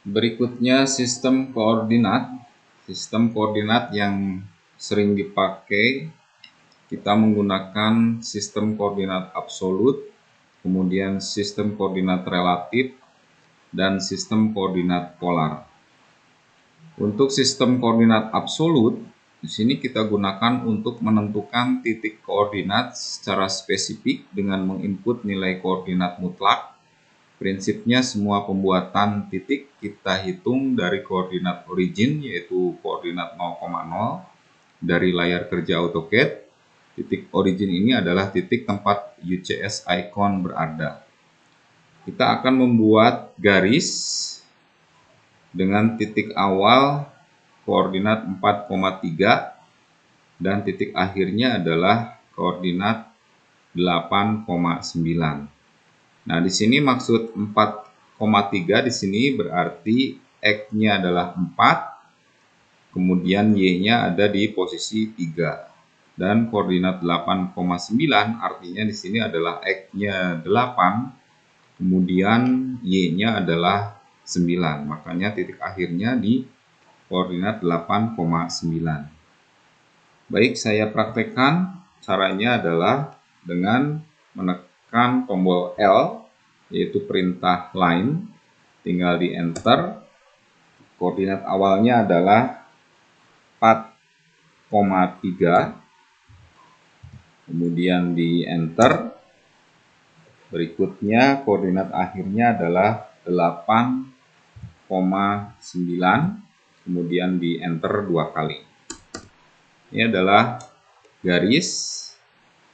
Berikutnya sistem koordinat. Sistem koordinat yang sering dipakai, kita menggunakan sistem koordinat absolut, kemudian sistem koordinat relatif, dan sistem koordinat polar. Untuk sistem koordinat absolut, di sini kita gunakan untuk menentukan titik koordinat secara spesifik dengan menginput nilai koordinat mutlak. Prinsipnya semua pembuatan titik kita hitung dari koordinat origin, yaitu koordinat 0,0 dari layar kerja AutoCAD. Titik origin ini adalah titik tempat UCS icon berada. Kita akan membuat garis dengan titik awal koordinat 4,3 dan titik akhirnya adalah koordinat 8,9. Nah, di sini maksud 4,3 di sini berarti X-nya adalah 4, kemudian Y-nya ada di posisi 3. Dan koordinat 8,9 artinya di sini adalah X-nya 8, kemudian Y-nya adalah 9. Makanya titik akhirnya di koordinat 8,9. Baik, saya praktekkan. Caranya adalah dengan menekan tombol L, yaitu perintah line, tinggal di enter. Koordinat awalnya adalah 4,3, kemudian di enter. Berikutnya koordinat akhirnya adalah 8,9, kemudian di enter 2 kali. Ini adalah garis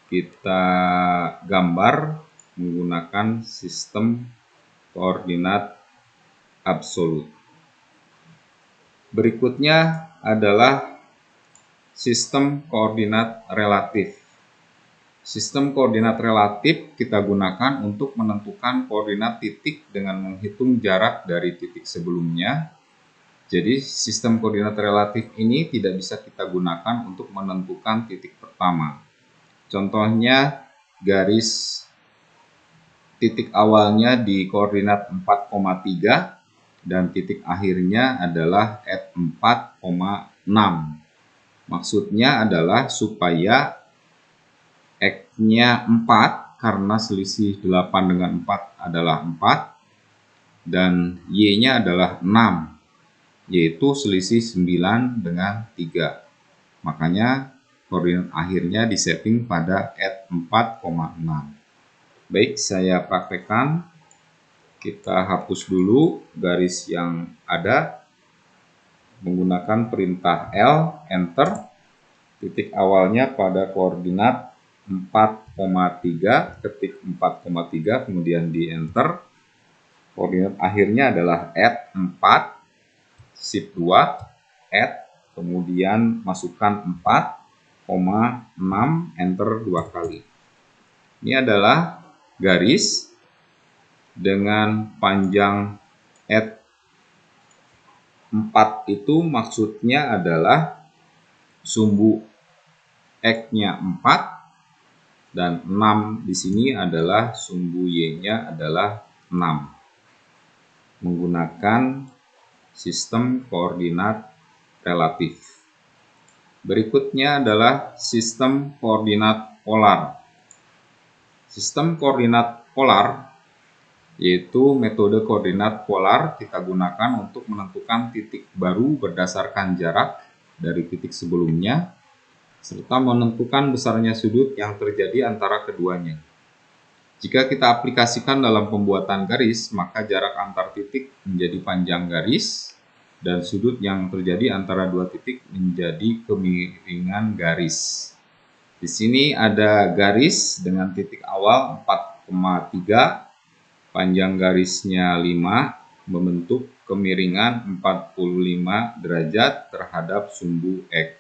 kita gambar menggunakan sistem koordinat absolut. Berikutnya adalah sistem koordinat relatif. Sistem koordinat relatif kita gunakan untuk menentukan koordinat titik dengan menghitung jarak dari titik sebelumnya. Jadi sistem koordinat relatif ini tidak bisa kita gunakan untuk menentukan titik pertama. Contohnya garis titik awalnya di koordinat 4,3 dan titik akhirnya adalah at 4,6. Maksudnya adalah supaya X-nya 4 karena selisih 8 dengan 4 adalah 4 dan Y-nya adalah 6. Yaitu selisih 9 dengan 3. Makanya koordinat akhirnya disetting pada at 4,6. Baik, saya praktekkan. Kita hapus dulu garis yang ada menggunakan perintah L, enter. Titik awalnya pada koordinat 4,3, ketik 4,3, kemudian di enter. Koordinat akhirnya adalah at 4, shift 2, add, kemudian masukkan 4,6, enter 2 kali. Ini adalah garis dengan panjang at 4 itu maksudnya adalah sumbu X-nya 4 dan 6 di sini adalah sumbu Y-nya adalah 6. Menggunakan sistem koordinat relatif. Berikutnya adalah sistem koordinat polar. Sistem koordinat polar yaitu metode koordinat polar kita gunakan untuk menentukan titik baru berdasarkan jarak dari titik sebelumnya serta menentukan besarnya sudut yang terjadi antara keduanya. Jika kita aplikasikan dalam pembuatan garis, maka jarak antar titik menjadi panjang garis dan sudut yang terjadi antara dua titik menjadi kemiringan garis. Di sini ada garis dengan titik awal 4,3, panjang garisnya 5, membentuk kemiringan 45 derajat terhadap sumbu X.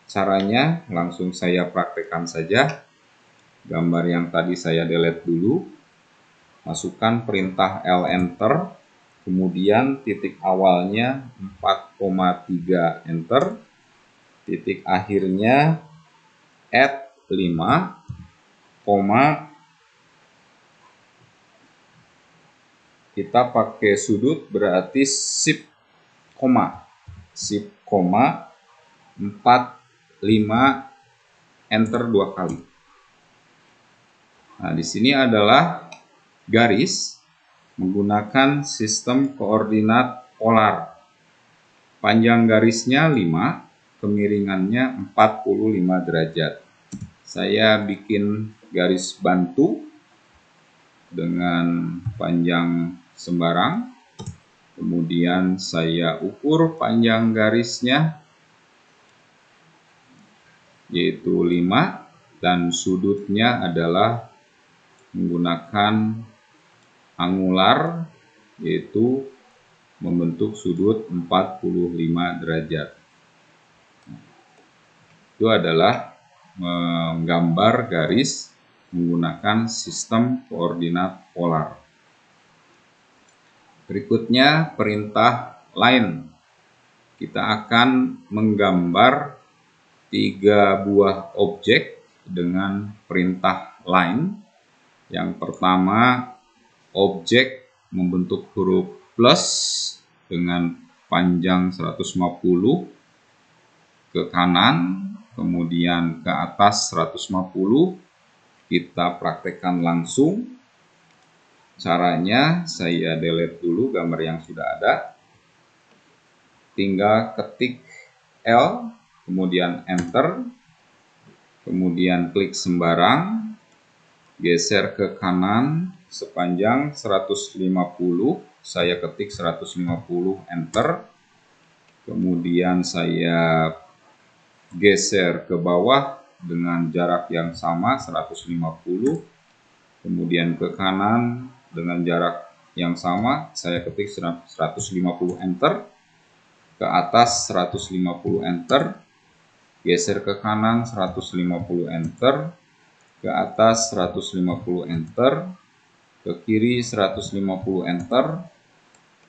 Caranya langsung saya praktekkan saja. Gambar yang tadi saya delete dulu. Masukkan perintah L enter. Kemudian titik awalnya 4,3 enter. Titik akhirnya at 5, kita pakai sudut berarti shift koma 4, 5, enter 2 kali. Nah, di sini adalah garis menggunakan sistem koordinat polar. Panjang garisnya 5, kemiringannya 45 derajat. Saya bikin garis bantu dengan panjang sembarang. Kemudian saya ukur panjang garisnya yaitu 5 dan sudutnya adalah menggunakan angular yaitu membentuk sudut 45 derajat. Itu adalah menggambar garis menggunakan sistem koordinat polar. Berikutnya perintah line. Kita akan menggambar 3 buah objek dengan perintah line. Yang pertama, objek membentuk huruf plus dengan panjang 150 ke kanan, kemudian ke atas 150. Kita praktekkan langsung. Caranya saya delete dulu gambar yang sudah ada. Tinggal ketik L, kemudian enter, kemudian klik sembarang, geser ke kanan sepanjang 150, saya ketik 150, enter. Kemudian saya geser ke bawah dengan jarak yang sama 150. Kemudian ke kanan dengan jarak yang sama, saya ketik 150, enter. Ke atas 150, enter. Geser ke kanan 150, enter. Ke atas 150, enter, ke kiri 150, enter,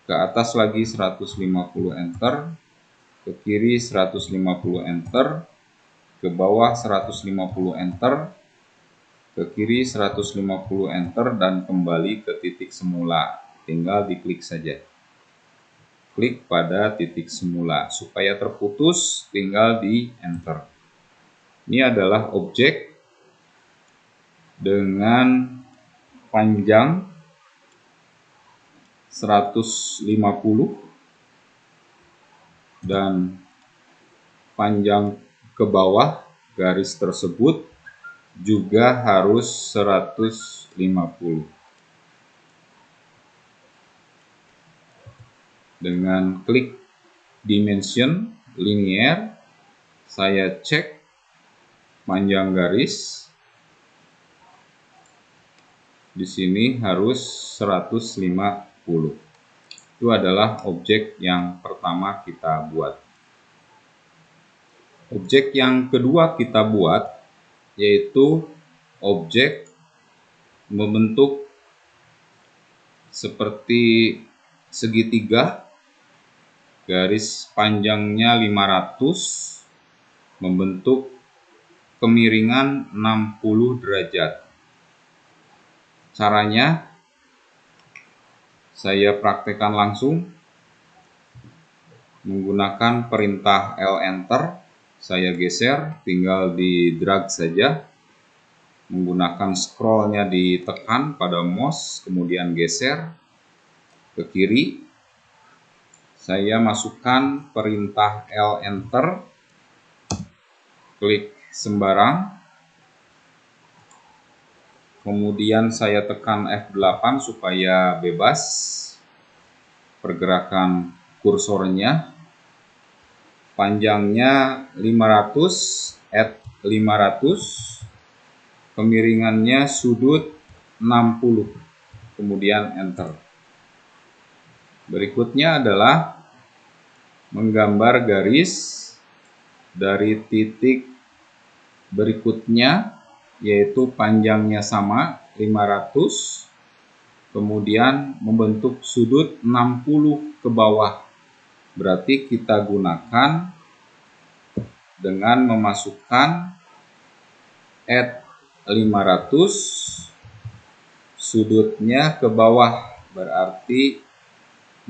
ke atas lagi 150, enter, ke kiri 150, enter, ke bawah 150, enter, ke kiri 150, enter, dan kembali ke titik semula. Tinggal diklik saja. Klik pada titik semula. Supaya terputus, tinggal di enter. Ini adalah objek dengan panjang 150 dan panjang ke bawah garis tersebut juga harus 150. Dengan klik dimension linear, saya cek panjang garis. Di sini harus 150. Itu adalah objek yang pertama kita buat. Objek yang kedua kita buat yaitu objek membentuk seperti segitiga, garis panjangnya 500, membentuk kemiringan 60 derajat. Caranya saya praktekkan langsung menggunakan perintah L enter. Saya geser, tinggal di drag saja. Menggunakan scrollnya ditekan pada mouse, kemudian geser ke kiri. Saya masukkan perintah L enter, klik sembarang. Kemudian saya tekan F8 supaya bebas pergerakan kursornya. Panjangnya 500, add 500. Kemiringannya sudut 60. Kemudian enter. Berikutnya adalah menggambar garis dari titik berikutnya, yaitu panjangnya sama 500, kemudian membentuk sudut 60 ke bawah. Berarti kita gunakan dengan memasukkan add 500, sudutnya ke bawah Berarti